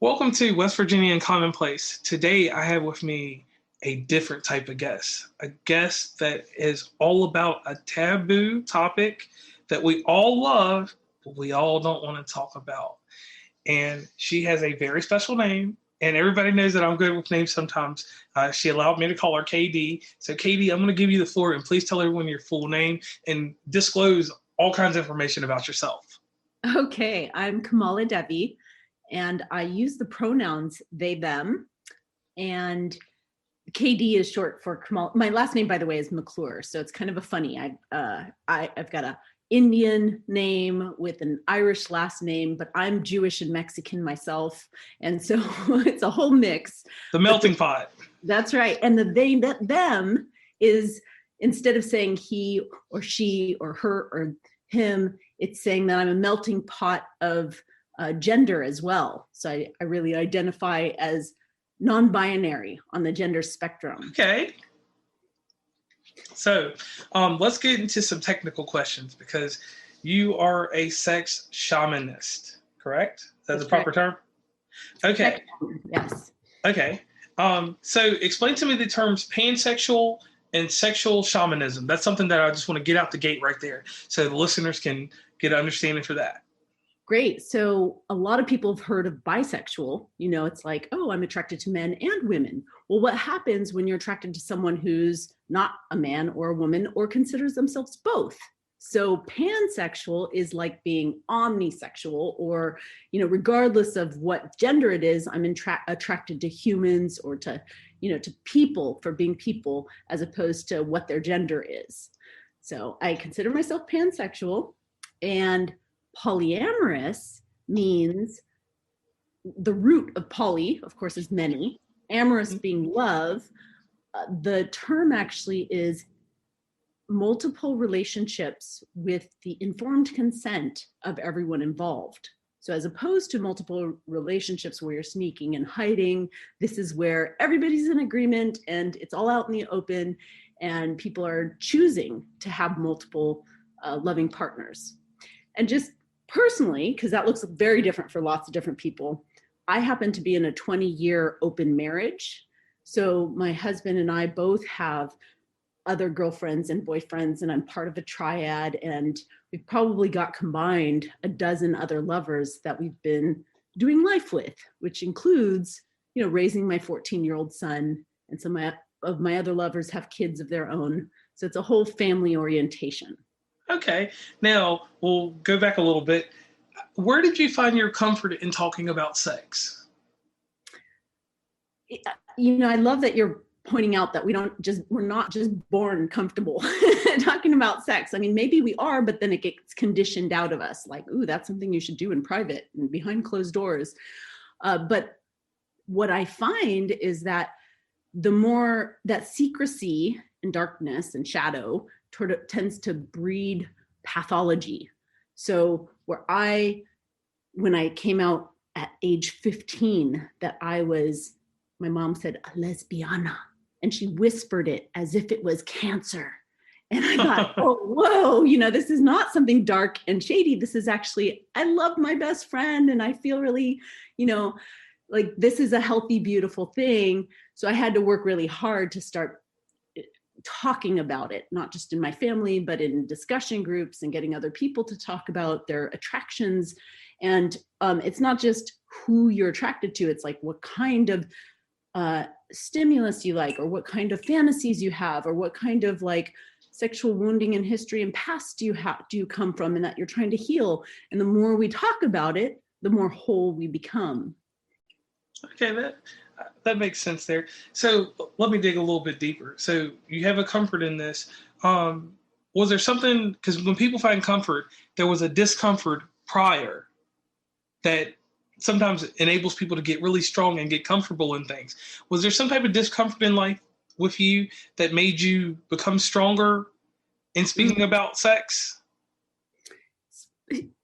Welcome to West Virginia and Commonplace. Today I have with me a different type of guest, a guest that is all about a taboo topic that we all love, but we all don't want to talk about. And she has a very special name, and everybody knows that I'm good with names sometimes. She allowed me to call her KD. So KD, I'm going to give you the floor, and please tell everyone your full name and disclose all kinds of information about yourself. Okay, I'm KamalaDevi, and I use the pronouns they, them, and KD is short for Kamal. My last name, by the way, is McClure, so it's kind of a funny. I've got a Indian name with an Irish last name, but I'm Jewish and Mexican myself, and so it's a whole mix. The melting pot. That's right, and the they, that, them is, instead of saying he or she or her or him, it's saying that I'm a melting pot of gender as well. So I really identify as non-binary on the gender spectrum. Okay. So let's get into some technical questions because you are a sex shamanist, correct? That's the proper term? Okay. Yes. Okay. So explain to me the terms pansexual and sexual shamanism. That's something that I just want to get out the gate right there so the listeners can get an understanding for that. Great. So a lot of people have heard of bisexual. You know, it's like, oh, I'm attracted to men and women. Well, what happens when you're attracted to someone who's not a man or a woman or considers themselves both? So pansexual is like being omnisexual, or, you know, regardless of what gender it is, I'm attracted to humans or to, you know, to people for being people as opposed to what their gender is. So I consider myself pansexual. And polyamorous means, the root of poly, of course, is many, amorous being love. The term actually is multiple relationships with the informed consent of everyone involved. So as opposed to multiple relationships where you're sneaking and hiding, this is where everybody's in agreement and it's all out in the open and people are choosing to have multiple loving partners. And just personally, because that looks very different for lots of different people, I happen to be in a 20-year open marriage. So my husband and I both have other girlfriends and boyfriends, and I'm part of a triad, and we've probably got combined a dozen other lovers that we've been doing life with, which includes, you know, raising my 14-year-old son, and some of my other lovers have kids of their own. So it's a whole family orientation. Okay. Now we'll go back a little bit. Where did you find your comfort in talking about sex? You know, I love that you're pointing out that we're not just born comfortable talking about sex. I mean, maybe we are, but then it gets conditioned out of us. Like, ooh, that's something you should do in private and behind closed doors. But what I find is that the more that secrecy and darkness and shadow tends to breed pathology. So when I came out at age 15, that my mom said, a lesbiana, and she whispered it as if it was cancer. And I thought, oh, whoa, you know, this is not something dark and shady. This is actually, I love my best friend and I feel really, you know, like this is a healthy, beautiful thing. So I had to work really hard to start talking about it, not just in my family, but in discussion groups and getting other people to talk about their attractions. And it's not just who you're attracted to, it's like what kind of stimulus you like, or what kind of fantasies you have, or what kind of like sexual wounding and history and past do you come from, and that you're trying to heal. And the more we talk about it, the more whole we become. Okay, that makes sense there. So let me dig a little bit deeper. So you have a comfort in this. Was there something, because when people find comfort, there was a discomfort prior that sometimes enables people to get really strong and get comfortable in things. Was there some type of discomfort in life with you that made you become stronger in speaking about sex?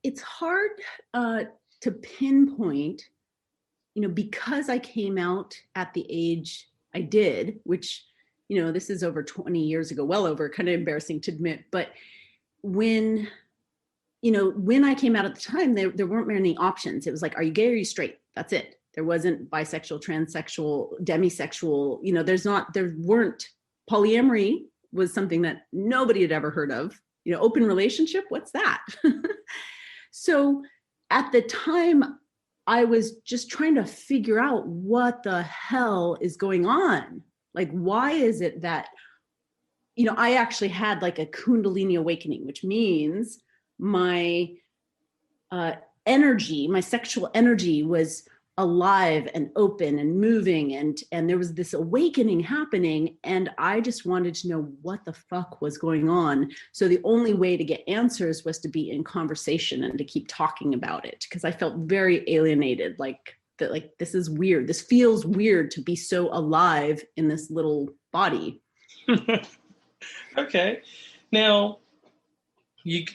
It's hard to pinpoint, you know, because I came out at the age I did, which, you know, this is over 20 years ago, well over, kind of embarrassing to admit. But when I came out at the time, there weren't many options. It was like, are you gay or are you straight? That's it. There wasn't bisexual, transsexual, demisexual, there weren't. Polyamory was something that nobody had ever heard of. Open relationship, what's that? So at the time, I was just trying to figure out what the hell is going on. Like, why is it that, I actually had like a Kundalini awakening, which means my energy, my sexual energy was alive and open and moving, and there was this awakening happening, and I just wanted to know what the fuck was going on. So the only way to get answers was to be in conversation and to keep talking about it, because I felt very alienated, like this is weird, this feels weird to be so alive in this little body. Okay, now you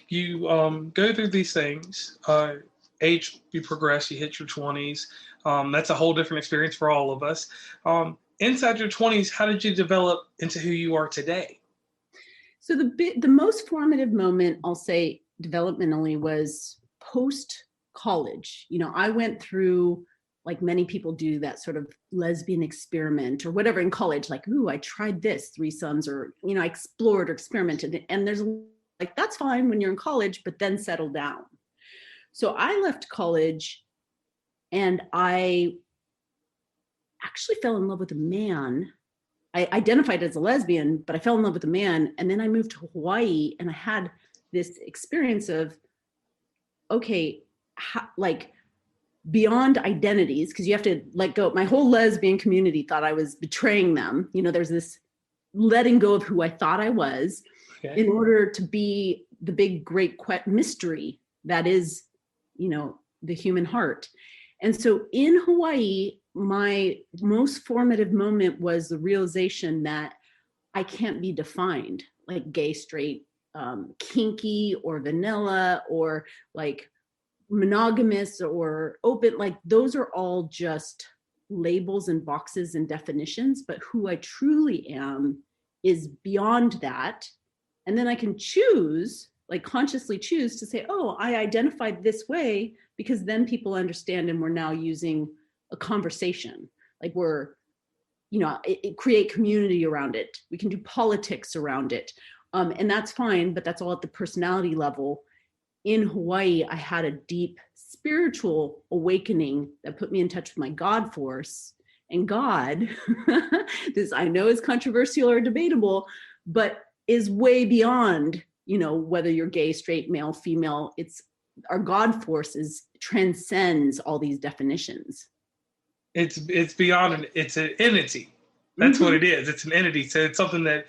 go through these things. Age, you progress, you hit your 20s. That's a whole different experience for all of us. Inside your 20s, how did you develop into who you are today? So the most formative moment, I'll say developmentally, was post-college. I went through, like many people do, that sort of lesbian experiment or whatever in college, like, ooh, I tried this, threesomes, or, I explored or experimented. And there's like, that's fine when you're in college, but then settle down. So I left college and I actually fell in love with a man. I identified as a lesbian, but I fell in love with a man. And then I moved to Hawaii and I had this experience of, okay, like beyond identities, because you have to let go. My whole lesbian community thought I was betraying them. There's this letting go of who I thought I was, okay, in order to be the big, great mystery that is, the human heart. And so in Hawaii, my most formative moment was the realization that I can't be defined like gay, straight, kinky, or vanilla, or like monogamous or open. Like, those are all just labels and boxes and definitions, but who I truly am is beyond that. And then I can choose, like consciously choose to say, oh, I identified this way, because then people understand, and we're now using a conversation. Like we're, create community around it. We can do politics around it. And that's fine, but that's all at the personality level. In Hawaii, I had a deep spiritual awakening that put me in touch with my God force. And God, this I know is controversial or debatable, but is way beyond, whether you're gay, straight, male, female. It's our God force transcends all these definitions. It's beyond it's an entity. That's what it is. It's an entity. So it's something that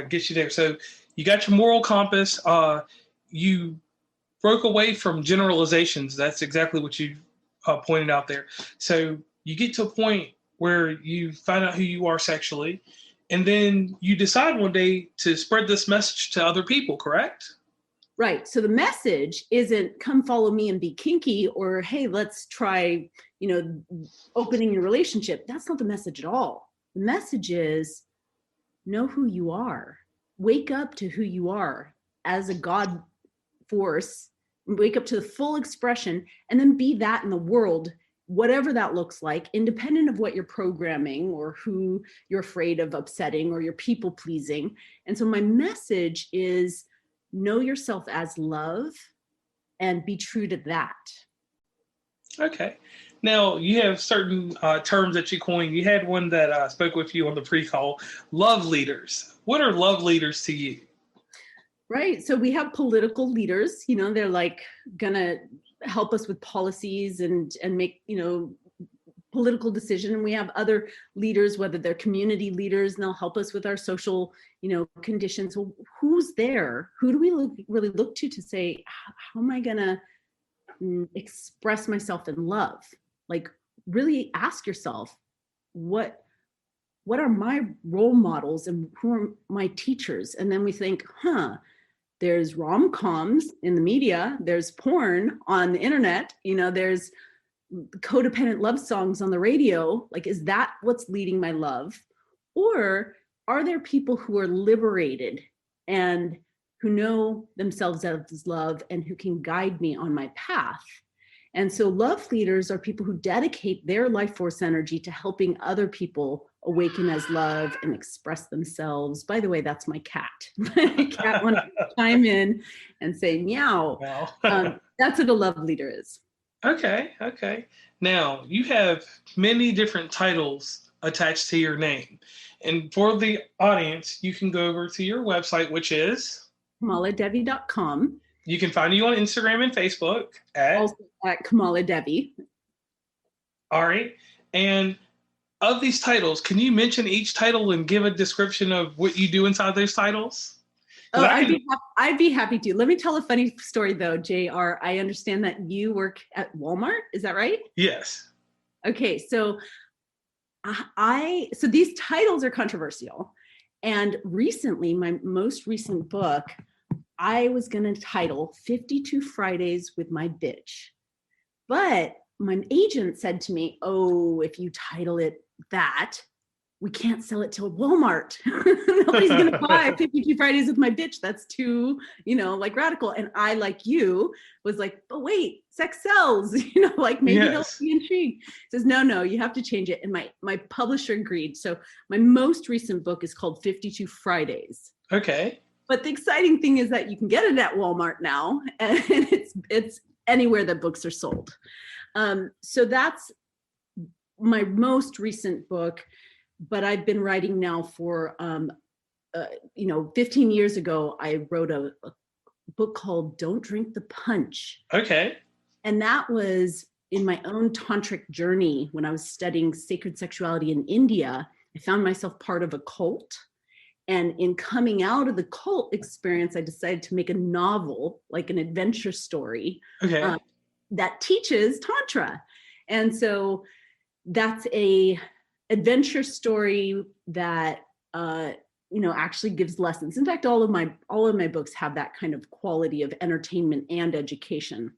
gets you there. So you got your moral compass. You broke away from generalizations. That's exactly what you pointed out there. So you get to a point where you find out who you are sexually, and then you decide one day to spread this message to other people, correct? Right. So the message isn't come follow me and be kinky, or, hey, let's try, opening your relationship. That's not the message at all. The message is know who you are. Wake up to who you are as a God force. Wake up to the full expression, and then be that in the world, whatever that looks like, independent of what you're programming or who you're afraid of upsetting or you're people pleasing. And so my message is know yourself as love and be true to that. Okay. Now, you have certain terms that you coined. You had one that I spoke with you on the pre-call, love leaders. What are love leaders to you? Right. So we have political leaders, they're like gonna help us with policies and make, political decision. And we have other leaders, whether they're community leaders, and they'll help us with our social, conditions. So who's there? Who do we really look to say, how am I gonna express myself in love? Like, really ask yourself, what are my role models and who are my teachers? And then we think, there's rom-coms in the media, there's porn on the internet, there's codependent love songs on the radio. Like, is that what's leading my love? Or are there people who are liberated and who know themselves as love and who can guide me on my path? And so love leaders are people who dedicate their life force energy to helping other people awaken as love and express themselves. By the way, that's my cat. My cat wanted to chime in and say meow. Wow. That's what a love leader is. Okay. Now, you have many different titles attached to your name. And for the audience, you can go over to your website, which is KamalaDevi.com. You can find you on Instagram and Facebook at also at KamalaDevi. All right. And of these titles, can you mention each title and give a description of what you do inside those titles? Oh, I'd be happy to. Let me tell a funny story though, JR. I understand that you work at Walmart. Is that right? Yes. Okay, so so these titles are controversial. And recently, my most recent book, I was going to title 52 Fridays with My Bitch. But my agent said to me, oh, if you title it that, we can't sell it to Walmart. Nobody's going to buy 52 Fridays with My Bitch. That's too, like radical. And I, like you, was like, but wait, sex sells, like maybe they'll be intrigued. He says, no, you have to change it. And my publisher agreed. So my most recent book is called 52 Fridays. Okay. But the exciting thing is that you can get it at Walmart now, and it's anywhere that books are sold. So that's my most recent book. But I've been writing now for, 15 years ago, I wrote a book called Don't Drink the Punch. Okay. And that was in my own tantric journey when I was studying sacred sexuality in India. I found myself part of a cult. And in coming out of the cult experience, I decided to make a novel, like an adventure story, that teaches Tantra. And so that's a adventure story that actually gives lessons. In fact, all of my books have that kind of quality of entertainment and education.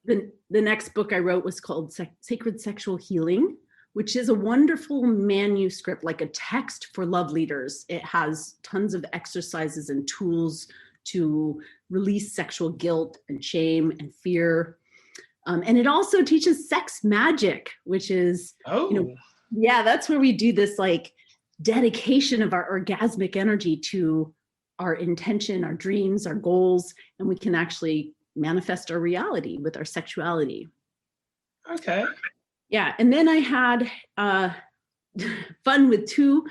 The next book I wrote was called Sacred Sexual Healing, which is a wonderful manuscript, like a text for love leaders. It has tons of exercises and tools to release sexual guilt and shame and fear. And it also teaches sex magic, which is, that's where we do this like dedication of our orgasmic energy to our intention, our dreams, our goals, and we can actually manifest our reality with our sexuality. Okay. Yeah, and then I had fun with two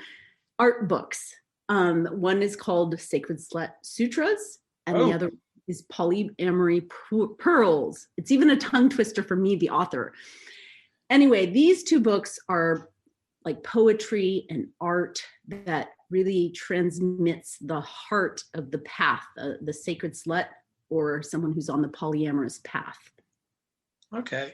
art books. One is called Sacred Slut Sutras, and the other is Polyamory Pearls. It's even a tongue twister for me, the author. Anyway, these two books are like poetry and art that really transmits the heart of the path, the sacred slut or someone who's on the polyamorous path. Okay.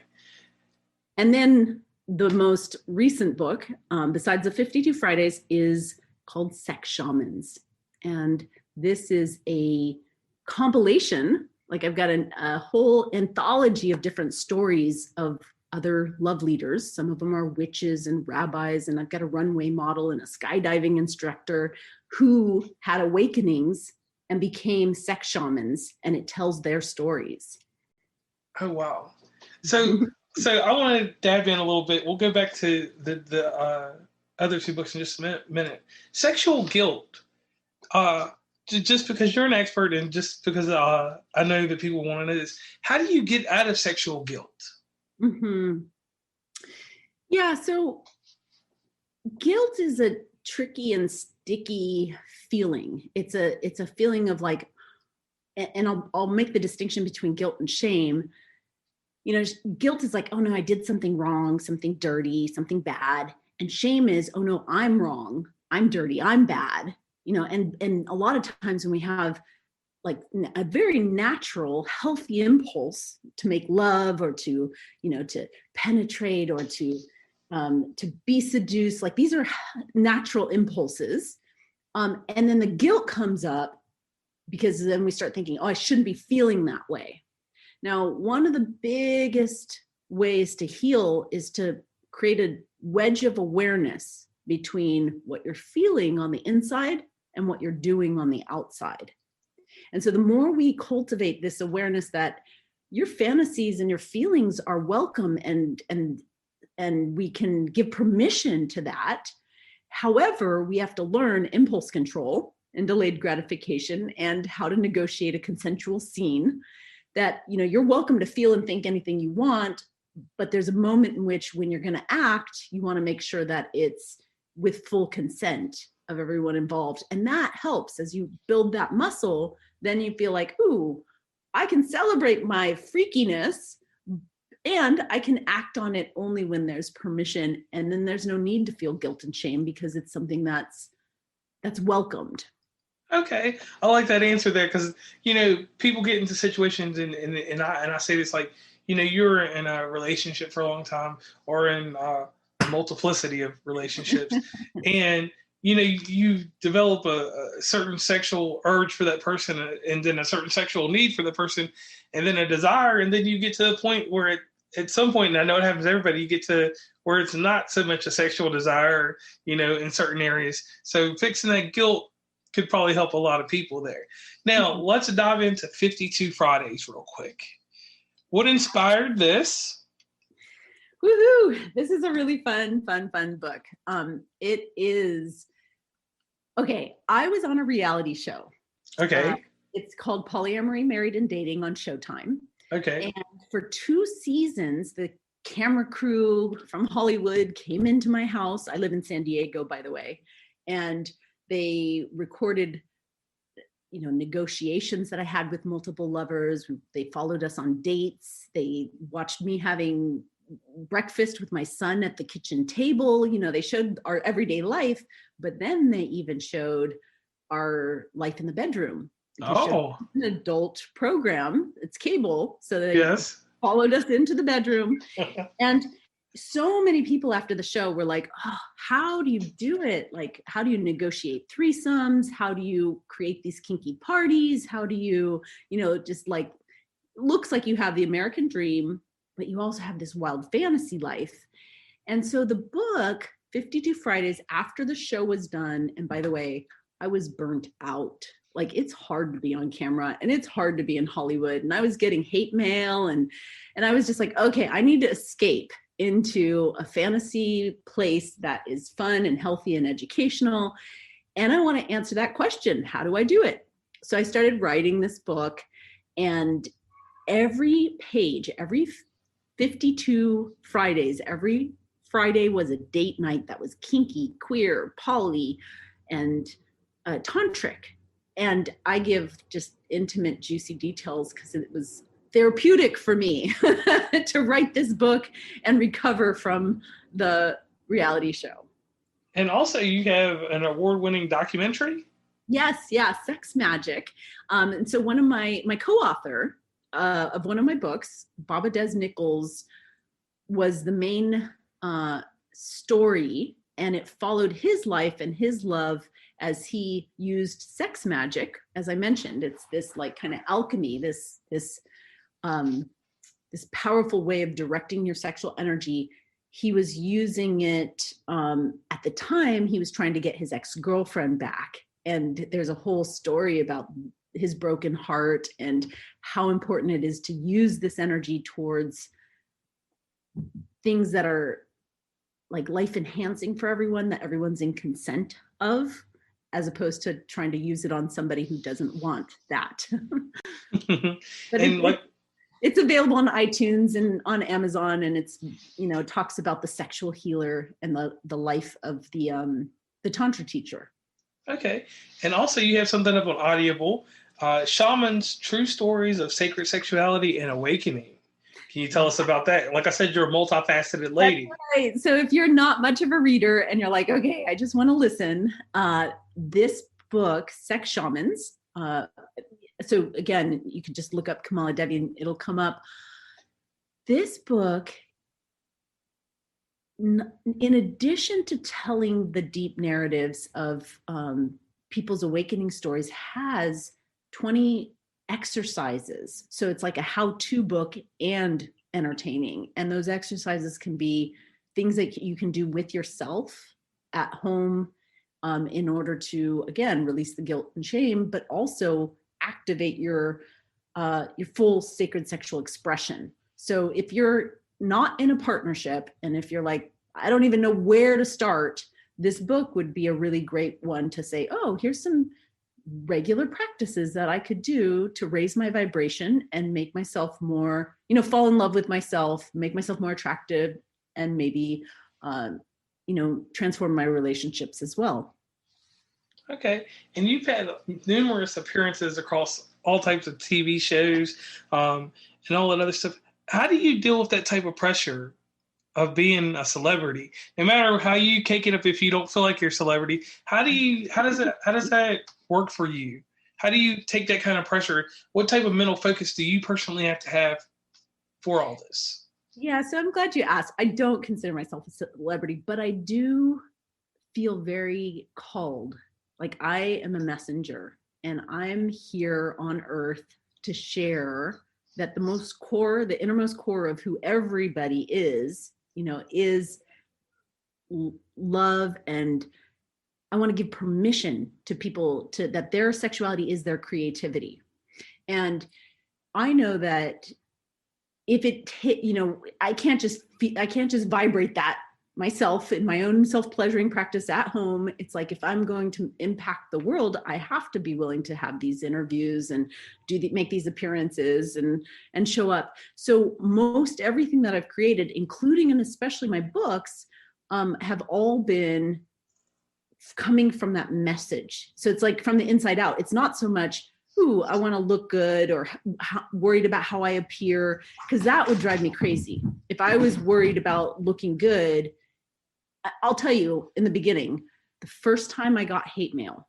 And then the most recent book, besides the 52 Fridays, is called Sex Shamans. And this is a compilation, like I've got a whole anthology of different stories of other love leaders. Some of them are witches and rabbis, and I've got a runway model and a skydiving instructor who had awakenings and became sex shamans, and it tells their stories. Oh, wow. So I want to dive in a little bit. We'll go back to the other two books in just a minute. Sexual guilt. Just because you're an expert and just because I know that people want to know this, how do you get out of sexual guilt? Mm-hmm. Yeah, so guilt is a tricky and sticky feeling. It's a feeling of like, and I'll make the distinction between guilt and shame. Guilt is like, oh no, I did something wrong, something dirty, something bad. And shame is, oh no, I'm wrong, I'm dirty, I'm bad. And a lot of times when we have like a very natural, healthy impulse to make love or to penetrate or to be seduced, like these are natural impulses. And then the guilt comes up because then we start thinking, oh, I shouldn't be feeling that way. Now, one of the biggest ways to heal is to create a wedge of awareness between what you're feeling on the inside and what you're doing on the outside. And so the more we cultivate this awareness that your fantasies and your feelings are welcome, and we can give permission to that. However, we have to learn impulse control and delayed gratification and how to negotiate a consensual scene. That, you know, you're welcome to feel and think anything you want, but there's a moment in which when you're going to act, you want to make sure that it's with full consent of everyone involved. And that helps as you build that muscle. Then you feel like, ooh, I can celebrate my freakiness and I can act on it only when there's permission. And then there's no need to feel guilt and shame because it's something that's welcomed. Okay, I like that answer there because, you know, people get into situations and I say this, like, you know, you're in a relationship for a long time or in a multiplicity of relationships, and you know you develop a certain sexual urge for that person, and then a certain sexual need for the person, and then a desire, and then you get to the point where at some point, and I know it happens to everybody, you get to where it's not so much a sexual desire, you know, in certain areas. So fixing that guilt could probably help a lot of people there. Now, let's dive into 52 Fridays real quick. What inspired this? Woohoo! This is a really fun book. It is, okay, I was on a reality show. Okay. It's called Polyamory, Married and Dating on Showtime. Okay. And for 2 seasons, the camera crew from Hollywood came into my house. I live in San Diego, by the way. And they recorded, you know, negotiations that I had with multiple lovers. They followed us on dates. They watched me having breakfast with my son at the kitchen table. You know, they showed our everyday life, but then they even showed our life in the bedroom. Oh, an adult program. It's cable. So they yes. followed us into the bedroom. And so many people after the show were like, oh, how do you do it? Like, how do you negotiate threesomes? How do you create these kinky parties? How do you, you know, just like, looks like you have the American dream, but you also have this wild fantasy life. And so the book, 52 Fridays, after the show was done, and by the way, I was burnt out. Like, it's hard to be on camera and it's hard to be in Hollywood. And I was getting hate mail and I was just like, okay, I need to escape into a fantasy place that is fun and healthy and educational. And I want to answer that question. How do I do it? So I started writing this book, and every page, every 52 Fridays, every Friday was a date night that was kinky, queer, poly, and tantric. And I give just intimate, juicy details because it was therapeutic for me to write this book and recover from the reality show. And also you have an award-winning documentary? Yes, yeah, Sex Magic. And so one of my co-author of one of my books, Baba Des Nichols, was the main story, and it followed his life and his love as he used sex magic. As I mentioned, it's this like kind of alchemy, this powerful way of directing your sexual energy. He was using it at the time. He was trying to get his ex-girlfriend back, and there's a whole story about his broken heart and how important it is to use this energy towards things that are like life enhancing for everyone, that everyone's in consent of, as opposed to trying to use it on somebody who doesn't want that. But it's available on iTunes and on Amazon, and it's, you know, talks about the sexual healer and the life of the tantra teacher. Okay. And also you have something up on Audible, Shamans, True Stories of Sacred Sexuality and Awakening. Can you tell us about that? Like I said, you're a multifaceted lady. That's right. So if you're not much of a reader and you're like, okay, I just want to listen, this book, Sex Shamans, so again, you can just look up KamalaDevi and it'll come up. This book, in addition to telling the deep narratives of people's awakening stories, has 20 exercises. So it's like a how-to book and entertaining. And those exercises can be things that you can do with yourself at home in order to, again, release the guilt and shame, but also activate your your full sacred sexual expression. So if you're not in a partnership, and if you're like, I don't even know where to start, this book would be a really great one to say, oh, here's some regular practices that I could do to raise my vibration and make myself more, fall in love with myself, make myself more attractive, and maybe, transform my relationships as well. Okay. And you've had numerous appearances across all types of TV shows, and all that other stuff. How do you deal with that type of pressure of being a celebrity? No matter how you cake it up, if you don't feel like you're a celebrity, how does that work for you? How do you take that kind of pressure? What type of mental focus do you personally have to have for all this? Yeah, so I'm glad you asked. I don't consider myself a celebrity, but I do feel very called. Like I am a messenger, and I'm here on earth to share that the innermost core of who everybody is, is love. And I want to give permission to people that their sexuality is their creativity. And I know that if it hit, I can't just vibrate that myself in my own self-pleasuring practice at home. It's like, if I'm going to impact the world, I have to be willing to have these interviews and make these appearances and show up. So most everything that I've created, including and especially my books, have all been coming from that message. So it's like from the inside out. It's not so much, ooh, I want to look good, or worried about how I appear, because that would drive me crazy. If I was worried about looking good, I'll tell you, in the beginning, the first time I got hate mail,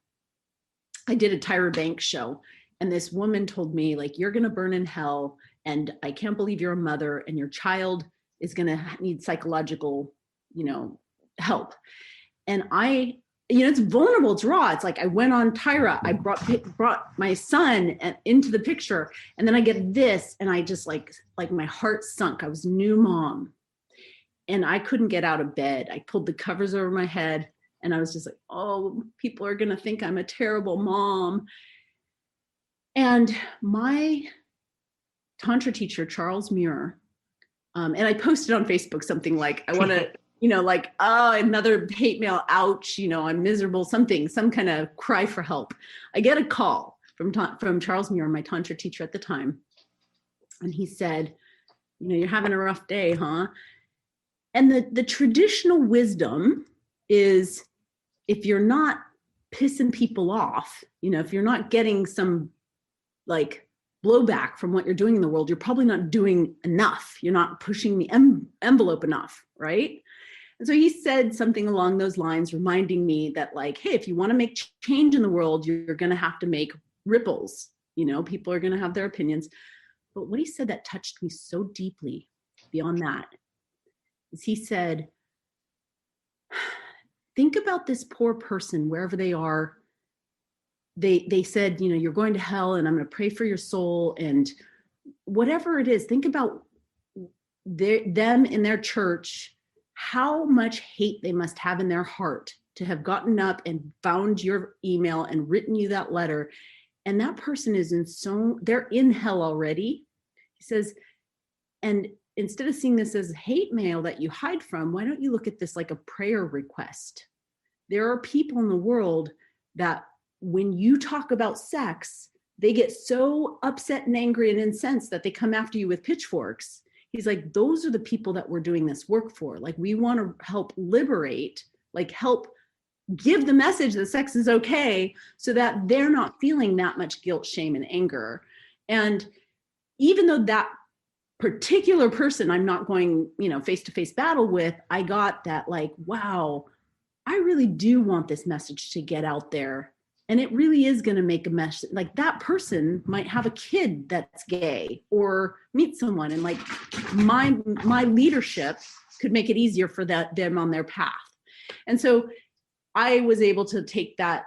I did a Tyra Banks show, and this woman told me, like, you're going to burn in hell, and I can't believe you're a mother, and your child is going to need psychological, help. And it's vulnerable, it's raw. It's like, I went on Tyra, I brought my son into the picture, and then I get this, and I just like my heart sunk. I was a new mom, and I couldn't get out of bed. I pulled the covers over my head, and I was just like, oh, people are going to think I'm a terrible mom. And my tantra teacher, Charles Muir, and I posted on Facebook something like, I want to, another hate mail, ouch, I'm miserable, some kind of cry for help. I get a call from Charles Muir, my tantra teacher at the time. And he said, you're having a rough day, huh? And the traditional wisdom is, if you're not pissing people off, if you're not getting some like blowback from what you're doing in the world, you're probably not doing enough. You're not pushing the envelope enough, right? And so he said something along those lines, reminding me that, like, hey, if you want to make change in the world, you're going to have to make ripples. People are going to have their opinions. But what he said that touched me so deeply beyond that is, he said, think about this poor person wherever they are. They said, you're going to hell, and I'm going to pray for your soul, and whatever it is, think about them in their church, how much hate they must have in their heart to have gotten up and found your email and written you that letter. And that person they're in hell already. He says, and instead of seeing this as hate mail that you hide from, why don't you look at this like a prayer request? There are people in the world that, when you talk about sex, they get so upset and angry and incensed that they come after you with pitchforks. He's like, those are the people that we're doing this work for. Like, we want to help liberate, help give the message that sex is okay, so that they're not feeling that much guilt, shame, and anger. And even though that particular person I'm not going, face-to-face battle with, I got that, like, wow, I really do want this message to get out there. And it really is going to make a mess. Like, that person might have a kid that's gay, or meet someone, and like my leadership could make it easier for them on their path. And so I was able to take that,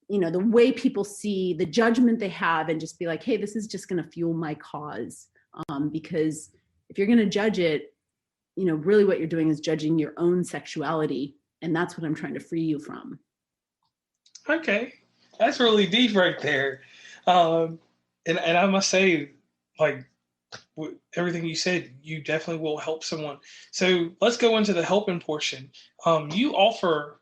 the way people see the judgment they have, and just be like, hey, this is just going to fuel my cause. Because if you're going to judge it, really what you're doing is judging your own sexuality. And that's what I'm trying to free you from. Okay. That's really deep right there. And I must say, like, everything you said, you definitely will help someone. So let's go into the helping portion. You offer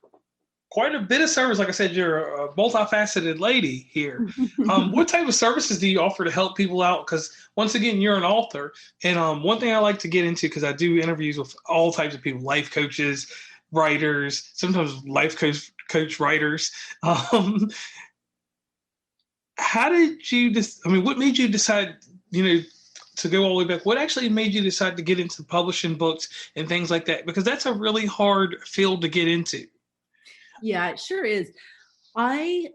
quite a bit of service. Like I said, you're a multifaceted lady here. What type of services do you offer to help people out? Because once again, you're an author. And one thing I like to get into, because I do interviews with all types of people, life coaches, writers, sometimes life coach writers. How did you just, I mean, what made you decide, to go all the way back? What actually made you decide to get into publishing books and things like that? Because that's a really hard field to get into. Yeah, it sure is. I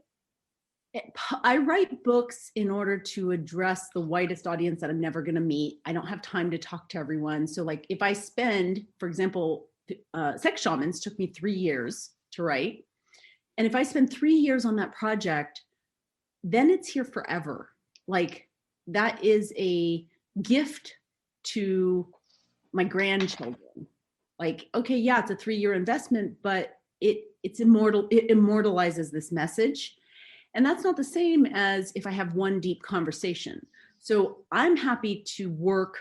write books in order to address the widest audience that I'm never going to meet. I don't have time to talk to everyone. So like if I spend, for example, Sex Shamans took me 3 years to write. And if I spend 3 years on that project, then it's here forever. Like that is a gift to my grandchildren. Like, okay, yeah, it's a 3-year investment, but it's immortal. It immortalizes this message. And that's not the same as if I have one deep conversation. So I'm happy to work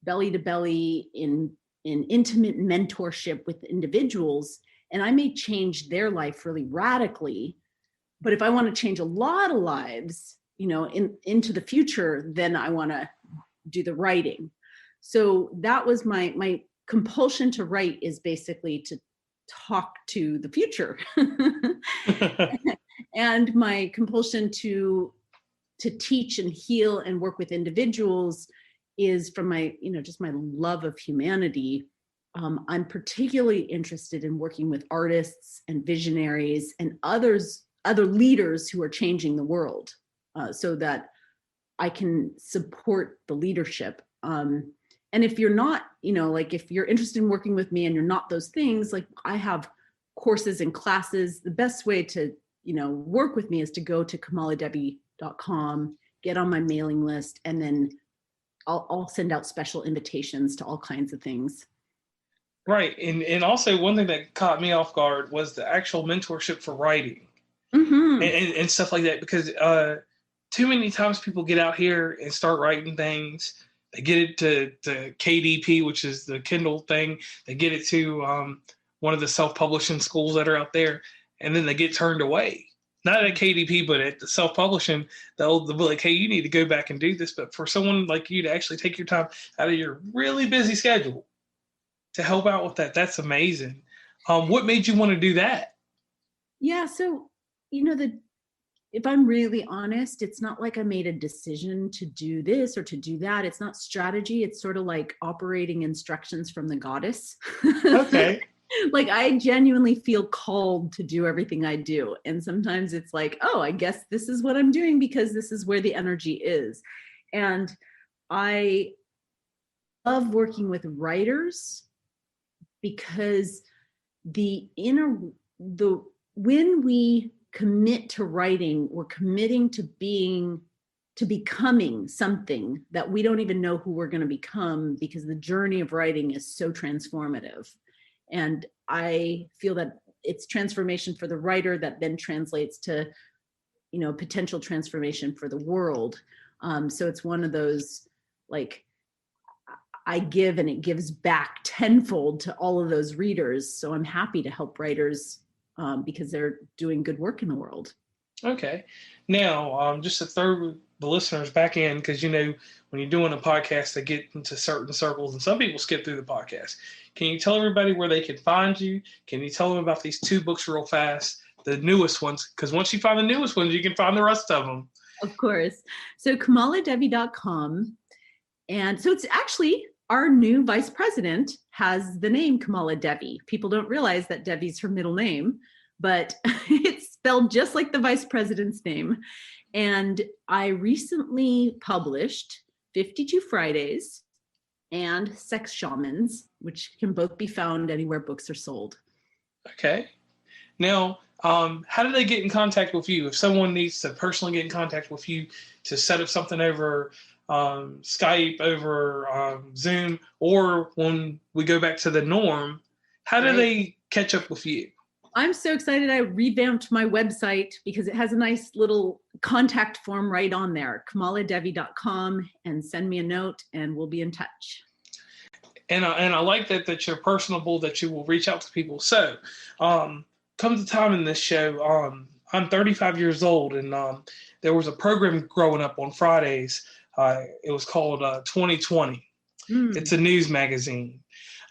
belly to belly in intimate mentorship with individuals, and I may change their life really radically. But if I want to change a lot of lives, into the future, then I want to do the writing. So that was my compulsion to write, is basically to talk to the future. And my compulsion to teach and heal and work with individuals is from my, just my love of humanity. I'm particularly interested in working with artists and visionaries and other leaders who are changing the world, so that I can support the leadership. And if you're not, like if you're interested in working with me and you're not those things, like I have courses and classes. The best way to, work with me is to go to KamalaDevi.com, get on my mailing list, and then I'll send out special invitations to all kinds of things. Right. And also one thing that caught me off guard was the actual mentorship for writing, and stuff like that, because too many times people get out here and start writing things. They get it to KDP, which is the Kindle thing. They get it to one of the self-publishing schools that are out there, and then they get turned away. Not at KDP, but at the self-publishing, they'll be like, hey, you need to go back and do this. But for someone like you to actually take your time out of your really busy schedule to help out with that, that's amazing. What made you want to do that? Yeah, so, if I'm really honest, it's not like I made a decision to do this or to do that. It's not strategy. It's sort of like operating instructions from the goddess. Okay. Like I genuinely feel called to do everything I do. And sometimes it's like, oh, I guess this is what I'm doing because this is where the energy is. And I love working with writers because when we commit to writing, we're committing to becoming something that we don't even know who we're going to become, because the journey of writing is so transformative. And I feel that it's transformation for the writer that then translates to, potential transformation for the world. So it's one of those, like, I give and it gives back tenfold to all of those readers. So I'm happy to help writers because they're doing good work in the world. Okay. Now, just to throw the listeners back in, because, when you're doing a podcast, they get into certain circles and some people skip through the podcast. Can you tell everybody where they can find you? Can you tell them about these 2 books real fast, the newest ones? Because once you find the newest ones, you can find the rest of them. Of course. So KamalaDevi.com. And so it's actually our new vice president has the name KamalaDevi. People don't realize that Devi's her middle name, but it's spelled just like the vice president's name. And I recently published 52 Fridays and Sex Shamans, which can both be found anywhere books are sold. Okay. Now, how do they get in contact with you? If someone needs to personally get in contact with you to set up something over Skype, over Zoom, or when we go back to the norm, how do they catch up with you? I'm so excited. I revamped my website because it has a nice little contact form right on there, KamalaDevi.com, and send me a note and we'll be in touch. And I like that you're personable, that you will reach out to people. So, comes a time in this show, I'm 35 years old, and there was a program growing up on Fridays. It was called 2020. It's a news magazine.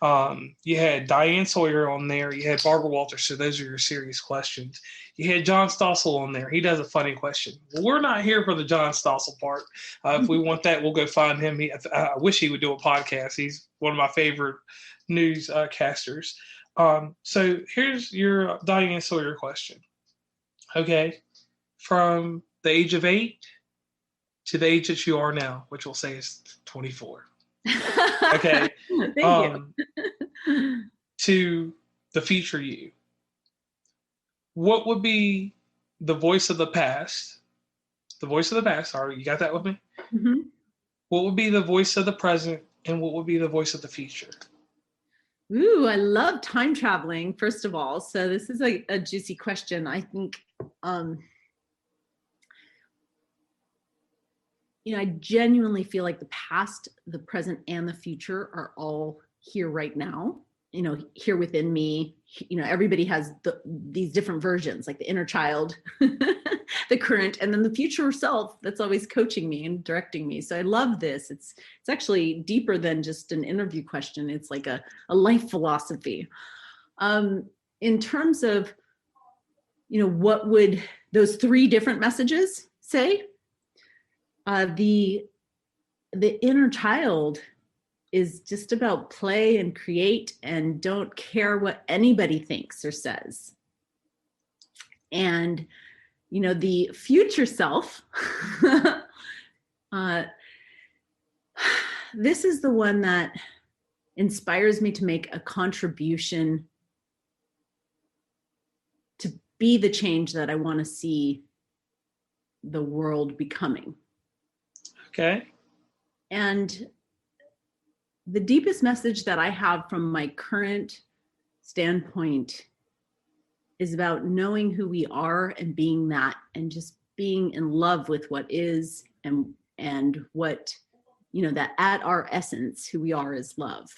You had Diane Sawyer on there. You had Barbara Walters. So those are your serious questions. You had John Stossel on there. He does a funny question. Well, we're not here for the John Stossel part. If we want that, we'll go find him. I wish he would do a podcast. He's one of my favorite newscasters. So here's your Diane Sawyer question. Okay. From the age of 8 to the age that you are now, which we'll say is 24. Okay. Thank you. To the future you, what would be the voice of the past? The voice of the past. All right, you got that with me? Mm-hmm. What would be the voice of the present, and what would be the voice of the future? Ooh, I love time traveling, first of all. So this is a juicy question. I think, I genuinely feel like the past, the present, and the future are all here right now, here within me. Everybody has these different versions, like the inner child, the current, and then the future self that's always coaching me and directing me. So I love this. It's actually deeper than just an interview question. It's like a life philosophy. In terms of, what would those 3 different messages say? The inner child is just about play and create and don't care what anybody thinks or says. And, the future self, this is the one that inspires me to make a contribution to be the change that I want to see the world becoming. Okay. And the deepest message that I have from my current standpoint is about knowing who we are and being that, and just being in love with what is, and what, that at our essence, who we are is love.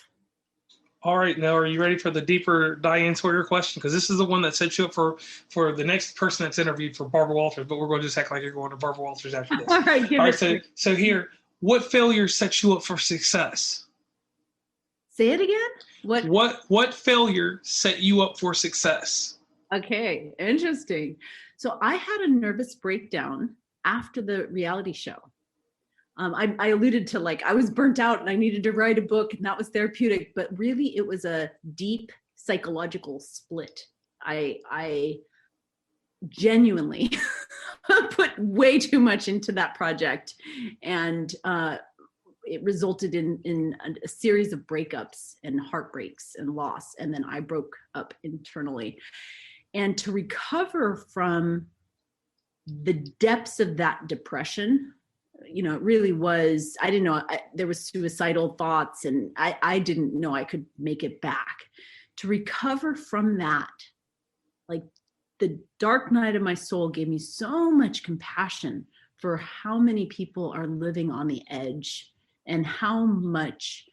All right. Now, are you ready for the deeper Diane Sawyer question? Because this is the one that sets you up for the next person that's interviewed for Barbara Walters, but we're going to just act like you're going to Barbara Walters after this. All right. So here, what failure sets you up for success? Say it again? What failure set you up for success? Okay, interesting. So I had a nervous breakdown after the reality show. I alluded to, like, I was burnt out and I needed to write a book, and that was therapeutic, but really it was a deep psychological split. I genuinely put way too much into that project, and it resulted in a series of breakups and heartbreaks and loss. And then I broke up internally. And to recover from the depths of that depression, it really was, I didn't know, there was suicidal thoughts, and I didn't know I could make it back. To recover from that, like, the dark night of my soul gave me so much compassion for how many people are living on the edge, and how much,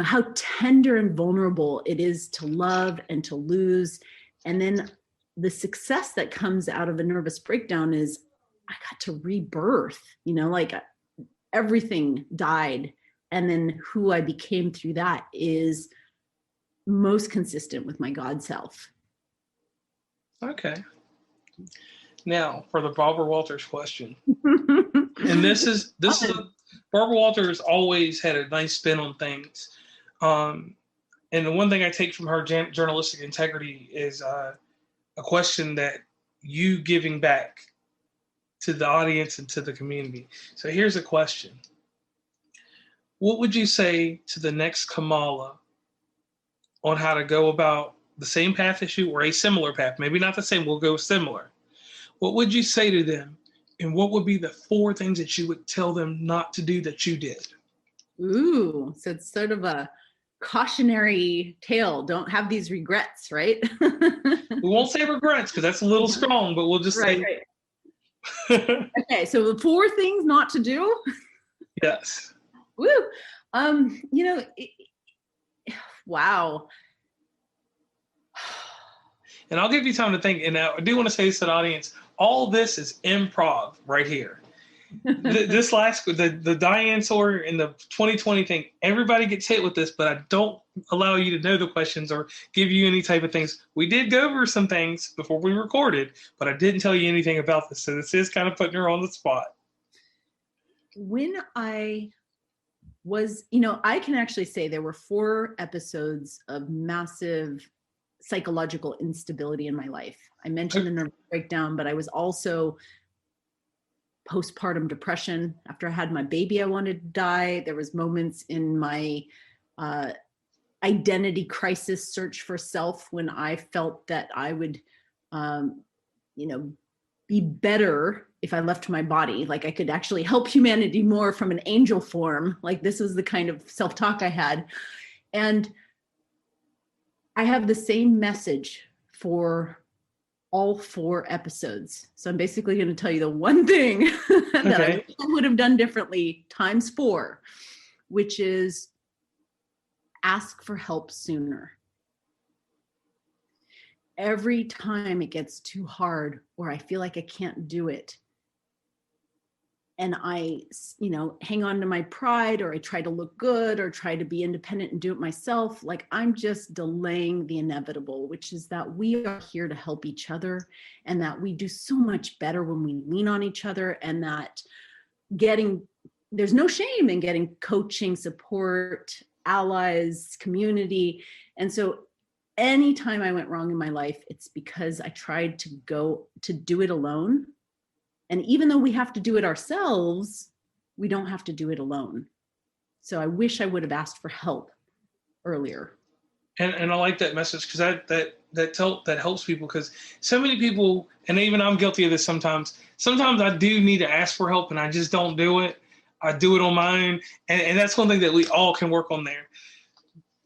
how tender and vulnerable it is to love and to lose. And then the success that comes out of a nervous breakdown is I got to rebirth, like everything died. And then who I became through that is most consistent with my God self. Okay. Now for the Barbara Walters question. And this is Barbara Walters always had a nice spin on things. And the one thing I take from her journalistic integrity is a question that you giving back to the audience and to the community. So here's a question. What would you say to the next Kamala on how to go about the same path as you, or a similar path? Maybe not the same, we'll go similar. What would you say to them? And what would be the 4 things that you would tell them not to do that you did? Ooh, so it's sort of a cautionary tale. Don't have these regrets, right? We won't say regrets because that's a little strong, but we'll just say. Right. Okay, so the 4 things not to do. Yes. Woo. Wow. And I'll give you time to think. And I do want to say this to the audience. All this is improv right here. This last, the Diane Sawyer and the 2020 thing, everybody gets hit with this, but I don't allow you to know the questions or give you any type of things. We did go over some things before we recorded, but I didn't tell you anything about this. So this is kind of putting her on the spot. When I was, I can actually say there were 4 episodes of massive psychological instability in my life. I mentioned the nervous breakdown, but I was also postpartum depression. After I had my baby, I wanted to die. There was moments in my identity crisis search for self when I felt that I would, be better if I left my body. Like I could actually help humanity more from an angel form. Like this is the kind of self-talk I had. And I have the same message for all 4 episodes. So I'm basically going to tell you the one thing that I would have done differently times 4, which is ask for help sooner. Every time it gets too hard or I feel like I can't do it, and I, hang on to my pride, or I try to look good or try to be independent and do it myself, like I'm just delaying the inevitable, which is that we are here to help each other, and that we do so much better when we lean on each other, and that there's no shame in getting coaching, support, allies, community. And so anytime I went wrong in my life, it's because I tried to do it alone. And even though we have to do it ourselves, we don't have to do it alone. So I wish I would have asked for help earlier. And I like that message because that helps people, because so many people, and even I'm guilty of this sometimes. Sometimes I do need to ask for help and I just don't do it. I do it on my own. And that's one thing that we all can work on there.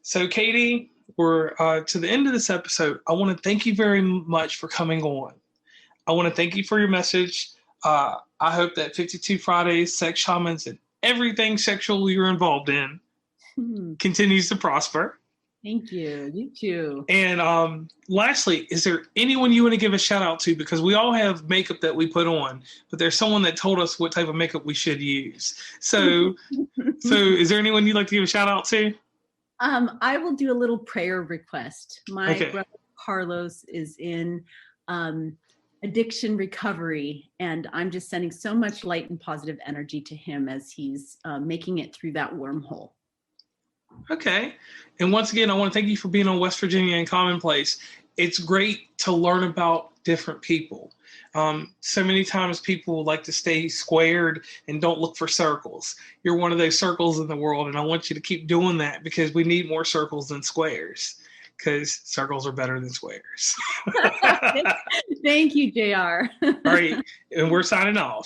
So Katie, we're to the end of this episode. I want to thank you very much for coming on. I want to thank you for your message. I hope that 52 Fridays, Sex Shamans, and everything sexual you're involved in continues to prosper. Thank you. You too. And lastly, is there anyone you want to give a shout out to? Because we all have makeup that we put on, but there's someone that told us what type of makeup we should use. So is there anyone you'd like to give a shout out to? I will do a little prayer request. My brother Carlos is in addiction recovery, and I'm just sending so much light and positive energy to him as he's making it through that wormhole. Okay. And once again, I want to thank you for being on West Virginia and Commonplace. It's great to learn about different people. So many times people like to stay squared and don't look for circles. You're one of those circles in the world, and I want you to keep doing that, because we need more circles than squares, because circles are better than squares. Thank you, JR. All right. And we're signing off.